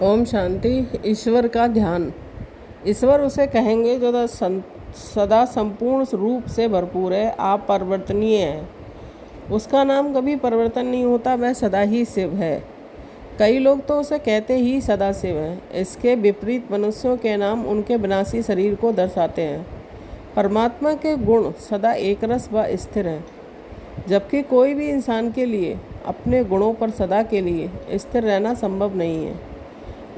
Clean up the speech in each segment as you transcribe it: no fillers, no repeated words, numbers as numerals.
ओम शांति। ईश्वर का ध्यान। ईश्वर उसे कहेंगे जो सदा संपूर्ण रूप से भरपूर है, आप परिवर्तनीय हैं। उसका नाम कभी परिवर्तन नहीं होता, वह सदा ही शिव है। कई लोग तो उसे कहते ही सदा शिव हैं। इसके विपरीत मनुष्यों के नाम उनके विनाशी शरीर को दर्शाते हैं। परमात्मा के गुण सदा एकरस व स्थिर हैं, जबकि कोई भी इंसान के लिए अपने गुणों पर सदा के लिए स्थिर रहना संभव नहीं है।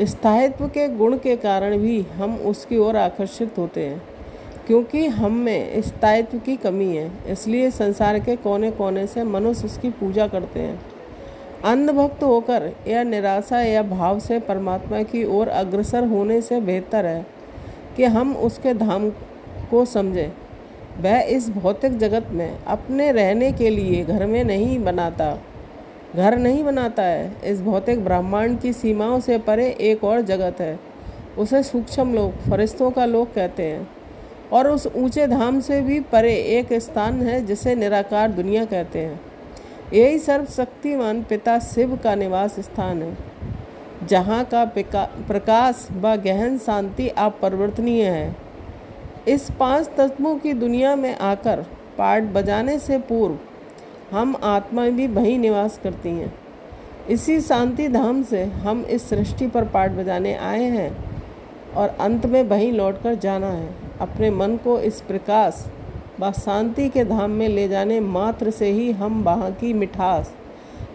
स्थायित्व के गुण के कारण भी हम उसकी ओर आकर्षित होते हैं, क्योंकि हम में स्थायित्व की कमी है। इसलिए संसार के कोने कोने से मनुष्य उसकी पूजा करते हैं। अंधभक्त होकर या निराशा या भाव से परमात्मा की ओर अग्रसर होने से बेहतर है कि हम उसके धाम को समझें। वह इस भौतिक जगत में अपने रहने के लिए घर नहीं बनाता है। इस भौतिक ब्रह्मांड की सीमाओं से परे एक और जगत है। उसे सूक्ष्म लोक, फरिश्तों का लोक कहते हैं। और उस ऊंचे धाम से भी परे एक स्थान है जिसे निराकार दुनिया कहते हैं। यही सर्वशक्तिमान पिता शिव का निवास स्थान है, जहाँ का प्रकाश व गहन शांति अपरिवर्तनीय है। इस 5 तत्वों की दुनिया में आकर पाठ बजाने से पूर्व हम आत्मा भी वहीं निवास करती हैं। इसी शांति धाम से हम इस सृष्टि पर पाठ बजाने आए हैं और अंत में वहीं लौटकर जाना है। अपने मन को इस प्रकाश व शांति के धाम में ले जाने मात्र से ही हम वहाँ की मिठास,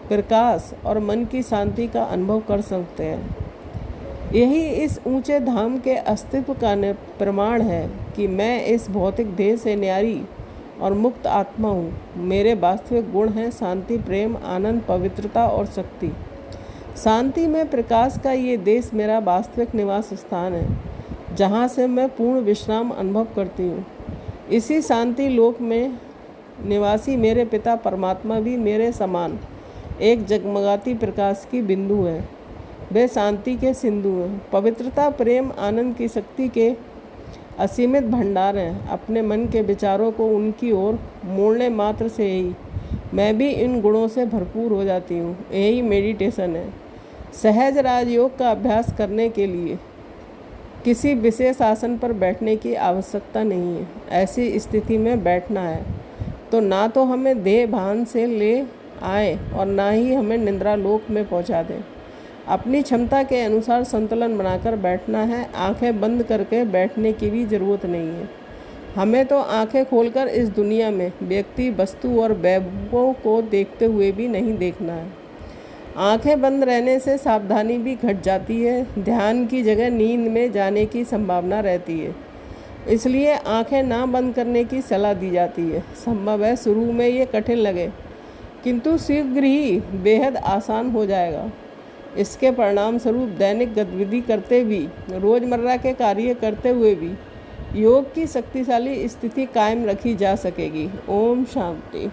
प्रकाश और मन की शांति का अनुभव कर सकते हैं। यही इस ऊंचे धाम के अस्तित्व का प्रमाण है कि मैं इस भौतिक देह से न्यारी और मुक्त आत्मा हूँ। मेरे वास्तविक गुण हैं शांति, प्रेम, आनंद, पवित्रता और शक्ति। शांति में प्रकाश का ये देश मेरा वास्तविक निवास स्थान है, जहाँ से मैं पूर्ण विश्राम अनुभव करती हूँ। इसी शांति लोक में निवासी मेरे पिता परमात्मा भी मेरे समान एक जगमगाती प्रकाश की बिंदु है। वे शांति के सिंधु हैं, पवित्रता, प्रेम, आनंद की शक्ति के असीमित भंडार हैं। अपने मन के विचारों को उनकी ओर मोड़ने मात्र से ही मैं भी इन गुणों से भरपूर हो जाती हूँ। यही मेडिटेशन है। सहज राजयोग का अभ्यास करने के लिए किसी विशेष आसन पर बैठने की आवश्यकता नहीं है। ऐसी स्थिति में बैठना है तो ना तो हमें देह भान से ले आए और ना ही हमें निद्रा लोक में पहुँचा दें। अपनी क्षमता के अनुसार संतुलन बनाकर बैठना है। आंखें बंद करके बैठने की भी ज़रूरत नहीं है। हमें तो आंखें खोलकर इस दुनिया में व्यक्ति, वस्तु और वैभवों को देखते हुए भी नहीं देखना है। आंखें बंद रहने से सावधानी भी घट जाती है। ध्यान की जगह नींद में जाने की संभावना रहती है, इसलिए आंखें ना बंद करने की सलाह दी जाती है। संभव है शुरू में ये कठिन लगे, किंतु शीघ्र ही बेहद आसान हो जाएगा। इसके परिणाम स्वरूप दैनिक गतिविधि करते भी, रोज़मर्रा के कार्य करते हुए भी योग की शक्तिशाली स्थिति कायम रखी जा सकेगी। ओम शांति।